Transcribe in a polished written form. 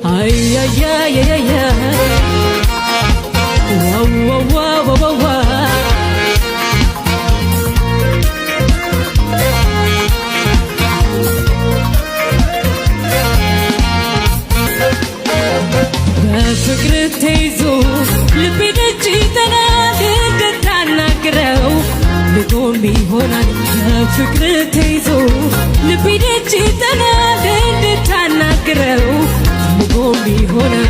ay ay ay ay ay wow wow wow wow wow በፍቅር ተይዞ ልቤ ደጅ ይጠናል እንድታናግረው ልቦም ይሆናል በፍቅር ተይዞ ልቤ ደጅ ይጠናል እንድታናግረው ልቦም ይሆናል